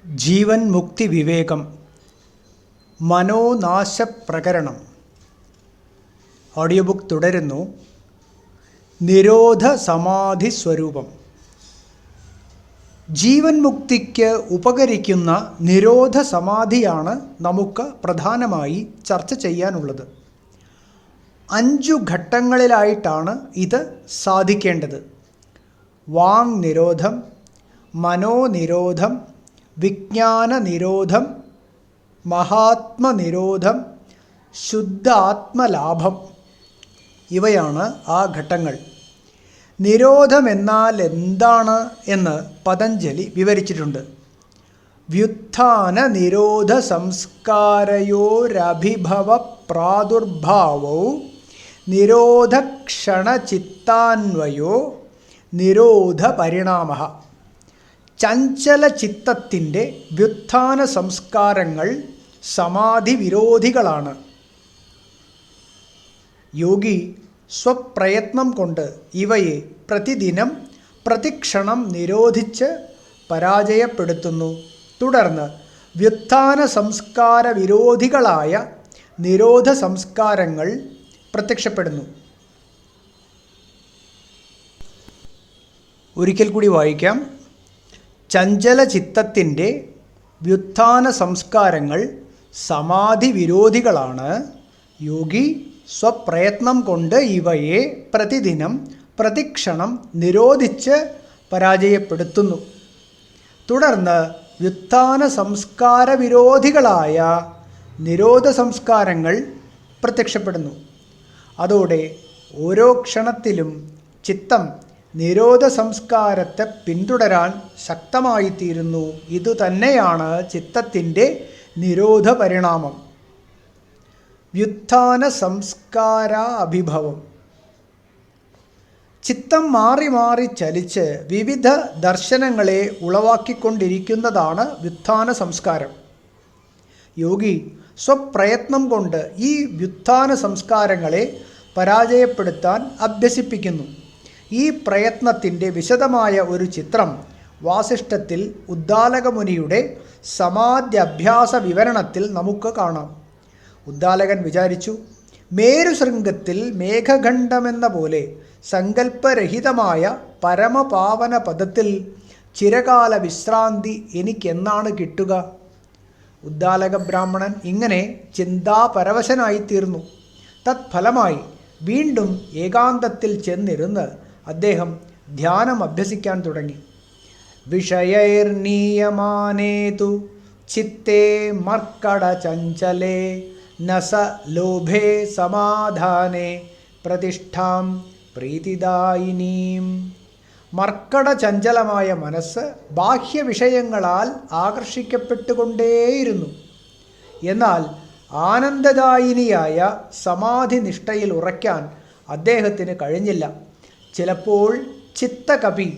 ജീവൻ മുക്തി വിവേകം മനോനാശപ്രകരണം audio book തുടരുന്നു. നിരോധ സമാധി സ്വരൂപം. ജീവൻ മുക്തിക്ക് ഉപകരിക്കുന്ന നിരോധ സമാധിയാണ് നമുക്ക് പ്രധാനമായി ചർച്ച ചെയ്യാനുള്ളത്. 5 ഘട്ടങ്ങളിലായിട്ടാണ് ഇത് സാധിക്കേണ്ടത്. വാങ് നിരോധം, മനോനിരോധം, വിജ്ഞാന നിരോധം, മഹാത്മനിരോധം, ശുദ്ധാത്മലാഭം. ഇവയാണ് ആ ഘട്ടങ്ങൾ. നിരോധമെന്നാൽ എന്താണ് എന്ന് പതഞ്ജലി വിവരിച്ചിട്ടുണ്ട്. വ്യുത്ഥാന നിരോധ സംസ്കാരയോരഭിഭവ പ്രാദുർഭാവോ നിരോധക്ഷണചിത്താന്വയോ നിരോധ പരിണാമഃ. ചഞ്ചല ചിത്തത്തിൻ്റെ വ്യുത്ഥാന സംസ്കാരങ്ങൾ സമാധി വിരോധികളാണ്. യോഗി സ്വപ്രയത്നം കൊണ്ട് ഇവയെ പ്രതിദിനം പ്രതിക്ഷണം നിരോധിച്ച് പരാജയപ്പെടുത്തുന്നു. തുടർന്ന് വ്യുത്ഥാന സംസ്കാര വിരോധികളായ നിരോധ സംസ്കാരങ്ങൾ പ്രത്യക്ഷപ്പെടുന്നു. ഒരിക്കൽ കൂടി വായിക്കാം. ചഞ്ചല ചിത്തത്തിൻ്റെ വ്യുത്ഥാന സംസ്കാരങ്ങൾ സമാധി വിരോധികളാണ്. യോഗി സ്വപ്രയത്നം കൊണ്ട് ഇവയെ പ്രതിദിനം പ്രതിക്ഷണം നിരോധിച്ച് പരാജയപ്പെടുത്തുന്നു. തുടർന്ന് വ്യുത്ഥാന സംസ്കാര വിരോധികളായ നിരോധ സംസ്കാരങ്ങൾ പ്രത്യക്ഷപ്പെടുന്നു. അതോടെ ഓരോ ക്ഷണത്തിലും ചിത്തം നിരോധ സംസ്കാരത്തെ പിന്തുടരാൻ ശക്തമായിത്തീരുന്നു. ഇതുതന്നെയാണ് ചിത്തത്തിൻ്റെ നിരോധ പരിണാമം. വ്യുത്ഥാന സംസ്കാരാഭിഭവം. ചിത്തം മാറി മാറി ചലിച്ച് വിവിധ ദർശനങ്ങളെ ഉളവാക്കിക്കൊണ്ടിരിക്കുന്നതാണ് വ്യുത്ഥാന സംസ്കാരം. യോഗി സ്വപ്രയത്നം കൊണ്ട് ഈ വ്യുത്ഥാന സംസ്കാരങ്ങളെ പരാജയപ്പെടുത്താൻ അഭ്യസിപ്പിക്കുന്നു. ഈ പ്രയത്നത്തിൻ്റെ വിശദമായ ഒരു ചിത്രം വാസിഷ്ഠത്തിൽ ഉദ്ദാലകമുനിയുടെ സമാധ്യഭ്യാസ വിവരണത്തിൽ നമുക്ക് കാണാം. ഉദ്ദാലകൻ വിചാരിച്ചു, മേരുശൃംഗത്തിൽ മേഘഖണ്ഡമെന്ന പോലെ സങ്കല്പരഹിതമായ പരമപാവന പദത്തിൽ ചിരകാല വിശ്രാന്തി എനിക്കെന്നാണ് കിട്ടുക? ഉദ്ദാലക ബ്രാഹ്മണൻ ഇങ്ങനെ ചിന്താപരവശനായിത്തീർന്നു. തത്ഫലമായി വീണ്ടും ഏകാന്തത്തിൽ ചെന്നിരുന്ന് അദ്ദേഹം ധ്യാനം അഭ്യസിക്കാൻ തുടങ്ങി. വിഷയൈർനീയമാനേതു ചിത്തേ മർക്കട ചഞ്ചലേ നസ ലോഭേ സമാധാനേ പ്രതിഷ്ഠാം പ്രീതിദായിനീം. മർക്കട ചഞ്ചലമായ മനസ്സ് ബാഹ്യ വിഷയങ്ങളാൽ ആകർഷിക്കപ്പെട്ടുകൊണ്ടേയിരുന്നു. എന്നാൽ ആനന്ദദായിനിയായ സമാധി നിഷ്ഠയിൽ ഉറയ്ക്കാൻ അദ്ദേഹത്തിന് കഴിഞ്ഞില്ല. ചിലപ്പോൾ ചിത്തകപി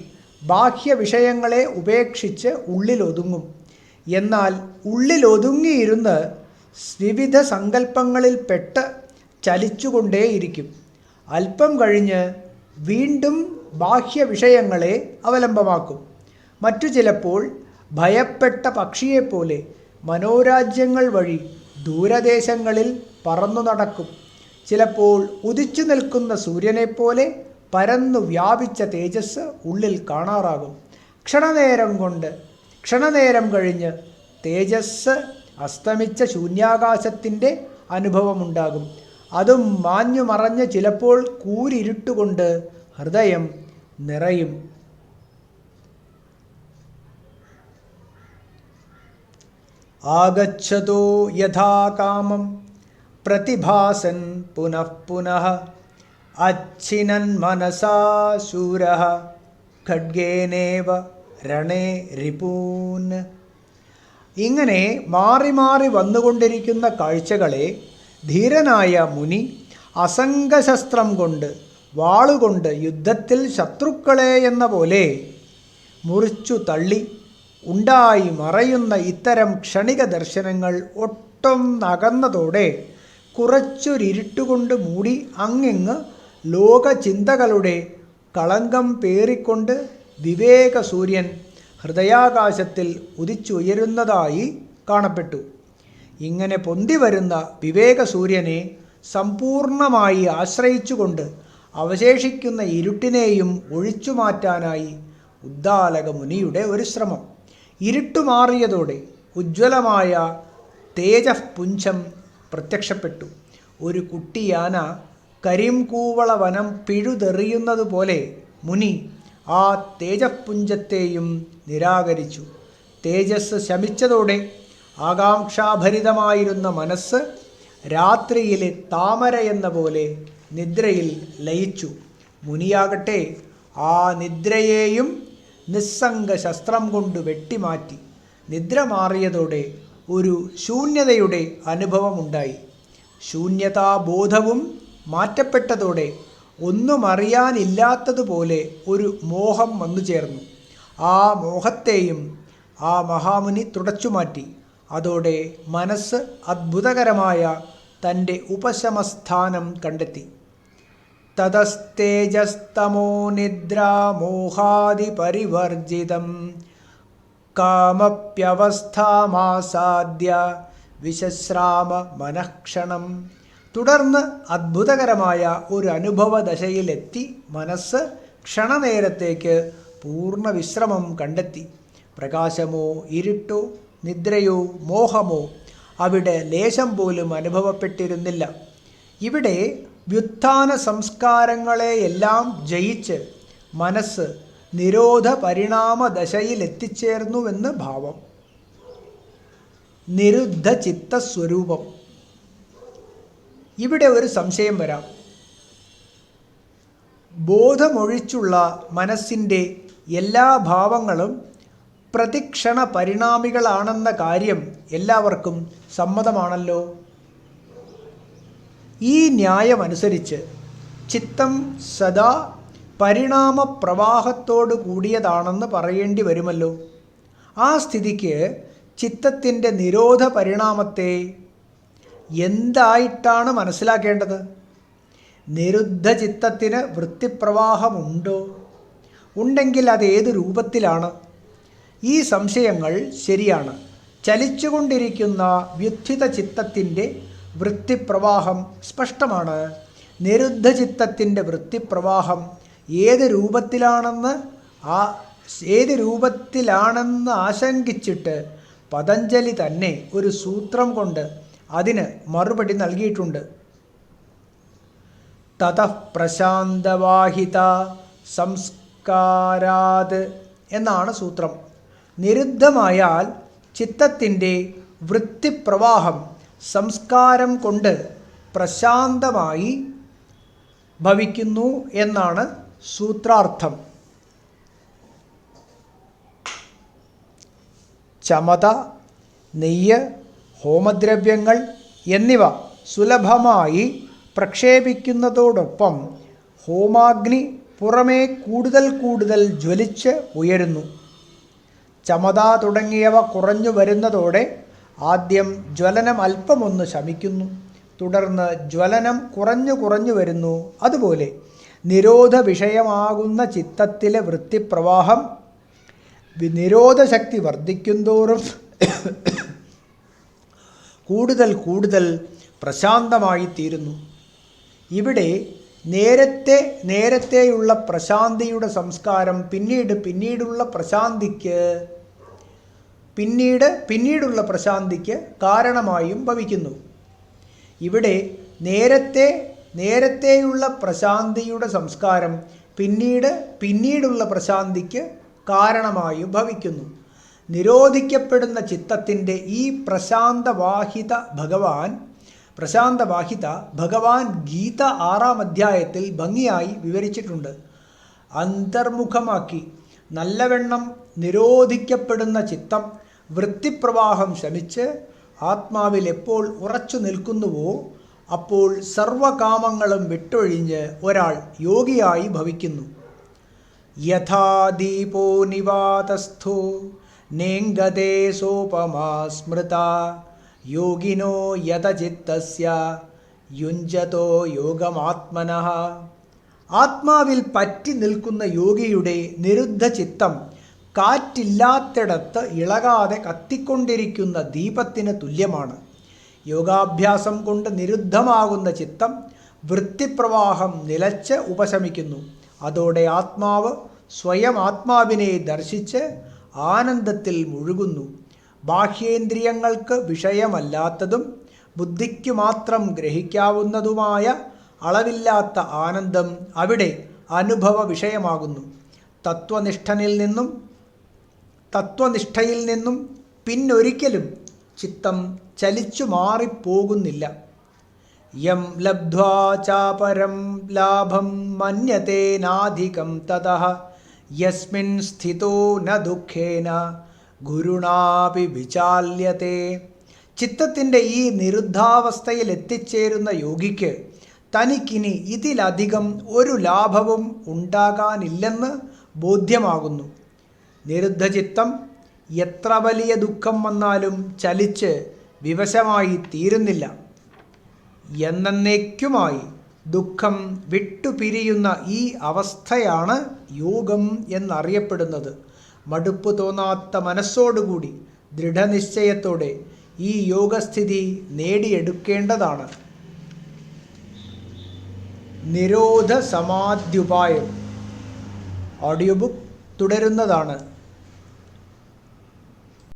ബാഹ്യ വിഷയങ്ങളെ ഉപേക്ഷിച്ച് ഉള്ളിലൊതുങ്ങും. എന്നാൽ ഉള്ളിലൊതുങ്ങിയിരുന്ന് വിവിധ സങ്കല്പങ്ങളിൽപ്പെട്ട് ചലിച്ചുകൊണ്ടേയിരിക്കും. അല്പം കഴിഞ്ഞ് വീണ്ടും ബാഹ്യ വിഷയങ്ങളെ അവലംബമാക്കും. മറ്റു ചിലപ്പോൾ ഭയപ്പെട്ട പക്ഷിയെപ്പോലെ മനോരാജ്യങ്ങൾ വഴി ദൂരദേശങ്ങളിൽ പറന്നു നടക്കും. ചിലപ്പോൾ ഉദിച്ചു നിൽക്കുന്ന സൂര്യനെപ്പോലെ പരന്നു വ്യാപിച്ച തേജസ് ഉള്ളിൽ കാണാറാകും. ക്ഷണനേരം കഴിഞ്ഞ് തേജസ് അസ്തമിച്ച ശൂന്യാകാശത്തിൻ്റെ അനുഭവമുണ്ടാകും. അതും മാഞ്ഞു മറഞ്ഞ് ചിലപ്പോൾ കൂരിരുട്ടുകൊണ്ട് ഹൃദയം നിറയും. ആഗച്ഛതോ യഥാ കാമം പ്രതിഭാസൻ പുനഃ പുനഃ അച്ഛിനൻ മനസാ ശൂരഃ ഖഡ്ഗേനേവ രണേ റിപൂൻ. ഇങ്ങനെ മാറി മാറി വന്നുകൊണ്ടിരിക്കുന്ന കാഴ്ചകളെ ധീരനായ മുനി അസംഗശസ്ത്രം കൊണ്ട് വാളുകൊണ്ട് യുദ്ധത്തിൽ ശത്രുക്കളെ എന്ന പോലെ മുറിച്ചു തള്ളി. ഉണ്ടായി മറയുന്ന ഇത്തരം ക്ഷണിക ദർശനങ്ങൾ ഒട്ടൊന്നകന്നതോടെ കുറച്ചൊരിരുട്ടുകൊണ്ട് മൂടി അങ്ങിങ്ങ് ലോകചിന്തകളുടെ കളങ്കം പേറിക്കൊണ്ട് വിവേക സൂര്യൻ ഹൃദയാകാശത്തിൽ ഉദിച്ചുയരുന്നതായി കാണപ്പെട്ടു. ഇങ്ങനെ പൊന്തി വരുന്ന വിവേകസൂര്യനെ സമ്പൂർണമായി ആശ്രയിച്ചുകൊണ്ട് അവശേഷിക്കുന്ന ഇരുട്ടിനെയും ഒഴിച്ചു മാറ്റാനായി ഉദ്ദാലക മുനിയുടെ ഒരു ശ്രമം. ഇരുട്ടുമാറിയതോടെ ഉജ്ജ്വലമായ തേജഃപുഞ്ചം പ്രത്യക്ഷപ്പെട്ടു. ഒരു കുട്ടിയാന കരിംകൂവള വനം പിഴുതെറിയുന്നത് പോലെ മുനി ആ തേജഃപുഞ്ചത്തെയും നിരാകരിച്ചു. തേജസ് ശമിച്ചതോടെ ആകാംക്ഷാഭരിതമായിരുന്ന മനസ്സ് രാത്രിയിലെ താമര എന്ന പോലെ നിദ്രയിൽ ലയിച്ചു. മുനിയാകട്ടെ ആ നിദ്രയെയും നിസ്സംഗ ശസ്ത്രം കൊണ്ട് വെട്ടിമാറ്റി. നിദ്ര മാറിയതോടെ ഒരു ശൂന്യതയുടെ അനുഭവമുണ്ടായി. ശൂന്യതാബോധവും മാറ്റപ്പെട്ടതോടെ ഒന്നും അറിയാനില്ലാത്തതുപോലെ ഒരു മോഹം വന്നു ചേർന്നു. ആ മോഹത്തെയും ആ മഹാമുനി തുടച്ചുമാറ്റി. അതോടെ മനസ്സ് അദ്ഭുതകരമായ തൻ്റെ ഉപശമസ്ഥാനം കണ്ടെത്തി. തതസ്തേജസ്തമോ നിദ്രാമോഹാദി പരിവർജിതം കാമപ്യവസ്ഥാമാസാദ്യ വിശശ്രാമ മനഃക്ഷണം. തുടർന്ന് അദ്ഭുതകരമായ ഒരു അനുഭവദശയിലെത്തി മനസ്സ് ക്ഷണനേരത്തേക്ക് പൂർണ്ണ വിശ്രമം കണ്ടെത്തി. പ്രകാശമോ ഇരുട്ടോ നിദ്രയോ മോഹമോ അവിടെ ലേശം പോലും അനുഭവപ്പെട്ടിരുന്നില്ല. ഇവിടെ വ്യുത്ഥാന സംസ്കാരങ്ങളെയെല്ലാം ജയിച്ച് മനസ്സ് നിരോധ പരിണാമ ദശയിലെത്തിച്ചേർന്നുവെന്ന് ഭാവം. നിരുദ്ധ ചിത്തസ്വരൂപം. ഇവിടെ ഒരു സംശയം വരാം. ബോധമൊഴിച്ചുള്ള മനസ്സിൻ്റെ എല്ലാ ഭാവങ്ങളും പ്രതിക്ഷണ പരിണാമികളാണെന്ന കാര്യം എല്ലാവർക്കും സമ്മതമാണല്ലോ. ഈ ന്യായമനുസരിച്ച് ചിത്തം സദാ പരിണാമ പ്രവാഹത്തോടു കൂടിയതാണെന്ന് പറയേണ്ടി വരുമല്ലോ. ആ സ്ഥിതിക്ക് ചിത്തത്തിൻ്റെ നിരോധ പരിണാമത്തെ എന്തായിട്ടാണ് മനസ്സിലാക്കേണ്ടത്? നിരുദ്ധ ചിത്തത്തിന് വൃത്തിപ്രവാഹമുണ്ടോ? ഉണ്ടെങ്കിൽ അത് ഏത് രൂപത്തിലാണ്? ഈ സംശയങ്ങൾ ശരിയാണ്. ചലിച്ചുകൊണ്ടിരിക്കുന്ന വ്യുത്ഥിത ചിത്തത്തിൻ്റെ വൃത്തിപ്രവാഹം സ്പഷ്ടമാണ്. നിരുദ്ധ ചിത്തത്തിൻ്റെ വൃത്തിപ്രവാഹം ഏത് രൂപത്തിലാണെന്ന് ആശങ്കിച്ചിട്ട് പതഞ്ജലി തന്നെ ഒരു സൂത്രം കൊണ്ട് അതിന് മറുപടി നൽകിയിട്ടുണ്ട്. തതഃ പ്രശാന്തവാഹിത സംസ്കാരാത് എന്നാണ് സൂത്രം. നിരുദ്ധമായാൽ ചിത്തത്തിൻ്റെ വൃത്തിപ്രവാഹം സംസ്കാരം കൊണ്ട് പ്രശാന്തമായി ഭവിക്കുന്നു എന്നാണ് സൂത്രാർത്ഥം. ചമത, നെയ്യ്, ഹോമദ്രവ്യങ്ങൾ എന്നിവ സുലഭമായി പ്രക്ഷേപിക്കുന്നതോടൊപ്പം ഹോമാഗ്നി പുറമേ കൂടുതൽ ജ്വലിച്ച് ഉയരുന്നു. ചമത തുടങ്ങിയവ കുറഞ്ഞു വരുന്നതോടെ ആദ്യം ജ്വലനം അല്പമൊന്ന് ശമിക്കുന്നു. തുടർന്ന് ജ്വലനം കുറഞ്ഞു വരുന്നു. അതുപോലെ നിരോധ വിഷയമാകുന്ന ചിത്തത്തിലെ വൃത്തിപ്രവാഹം നിരോധശക്തി വർദ്ധിക്കുന്തോറും കൂടുതൽ പ്രശാന്തമായി തീരുന്നു. ഇവിടെ നേരത്തെയുള്ള പ്രശാന്തിയുടെ സംസ്കാരം പിന്നീടുള്ള പ്രശാന്തിക്ക് കാരണമായും ഭവിക്കുന്നു. ഇവിടെ നേരത്തെയുള്ള പ്രശാന്തിയുടെ സംസ്കാരം പിന്നീടുള്ള പ്രശാന്തിക്ക് കാരണമായും ഭവിക്കുന്നു. നിരോധിക്കപ്പെടുന്ന ചിത്തത്തിൻ്റെ ഈ പ്രശാന്തവാഹിത ഭഗവാൻ ഗീത 6-ാം അധ്യായത്തിൽ ഭംഗിയായി വിവരിച്ചിട്ടുണ്ട്. അന്തർമുഖമാക്കി നല്ലവണ്ണം നിരോധിക്കപ്പെടുന്ന ചിത്തം വൃത്തിപ്രവാഹം ശമിച്ച് ആത്മാവിൽ എപ്പോൾ ഉറച്ചു നിൽക്കുന്നുവോ അപ്പോൾ സർവകാമങ്ങളും വിട്ടൊഴിഞ്ഞ് ഒരാൾ യോഗിയായി ഭവിക്കുന്നു. യഥാ ദീപോ നിവാതസ്ഥോ നേംഗതേ സോപമാ സ്മൃത യോഗിനോ യതചിത്തസ്യ യുഞ്ജതോ യോഗമാത്മനഃ. ആത്മാവിൽ പറ്റി നിൽക്കുന്ന യോഗിയുടെ നിരുദ്ധ ചിത്തം കാറ്റില്ലാത്തിടത്ത് ഇളകാതെ കത്തിക്കൊണ്ടിരിക്കുന്ന ദീപത്തിന് തുല്യമാണ്. യോഗാഭ്യാസം കൊണ്ട് നിരുദ്ധമാകുന്ന ചിത്തം വൃത്തിപ്രവാഹം നിലച്ച് ഉപശമിക്കുന്നു. അതോടെ ആത്മാവ് സ്വയം ആത്മാവിനെ ദർശിച്ച് ആനന്ദത്തിൽ മുഴുകുന്നു. ബാഹ്യേന്ദ്രിയങ്ങൾക്ക് വിഷയമല്ലാത്തതും ബുദ്ധിക്കു മാത്രം ഗ്രഹിക്കാവുന്നതുമായ അളവില്ലാത്ത ആനന്ദം അവിടെ അനുഭവ വിഷയമാകുന്നു. തത്വനിഷ്ഠയിൽ നിന്നും പിന്നൊരിക്കലും ചിത്തം ചലിച്ചു മാറിപ്പോകുന്നില്ല. യം ലബ്ധ്വാ ചാപരം ലാഭം മന്യത്തെ നാധികം തതഃ യസ്മിൻ സ്ഥിതോ ന ദുഃഖേന ഗുരുണാപി വിചാല്യത്തെ. ചിത്തത്തിൻ്റെ ഈ നിരുദ്ധാവസ്ഥയിൽ എത്തിച്ചേരുന്ന യോഗിക്ക് തനിക്കിനി ഇതിലധികം ഒരു ലാഭവും ഉണ്ടാകാനില്ലെന്ന് ബോധ്യമാകുന്നു. നിരുദ്ധചിത്തം എത്ര വലിയ ദുഃഖം വന്നാലും ചലിച്ച് വിവശമായി തീരുന്നില്ല. എന്നേക്കുമായി ദുഃഖം വിട്ടുപിരിയുന്ന ഈ അവസ്ഥയാണ് യോഗം എന്നറിയപ്പെടുന്നത്. മടുപ്പ് തോന്നാത്ത മനസ്സോടുകൂടി ദൃഢനിശ്ചയത്തോടെ ഈ യോഗസ്ഥിതി നേടിയെടുക്കേണ്ടതാണ്. നിരോധ സമാധ്യുപായം ഓഡിയോ ബുക്ക് തുടരുന്നതാണ്.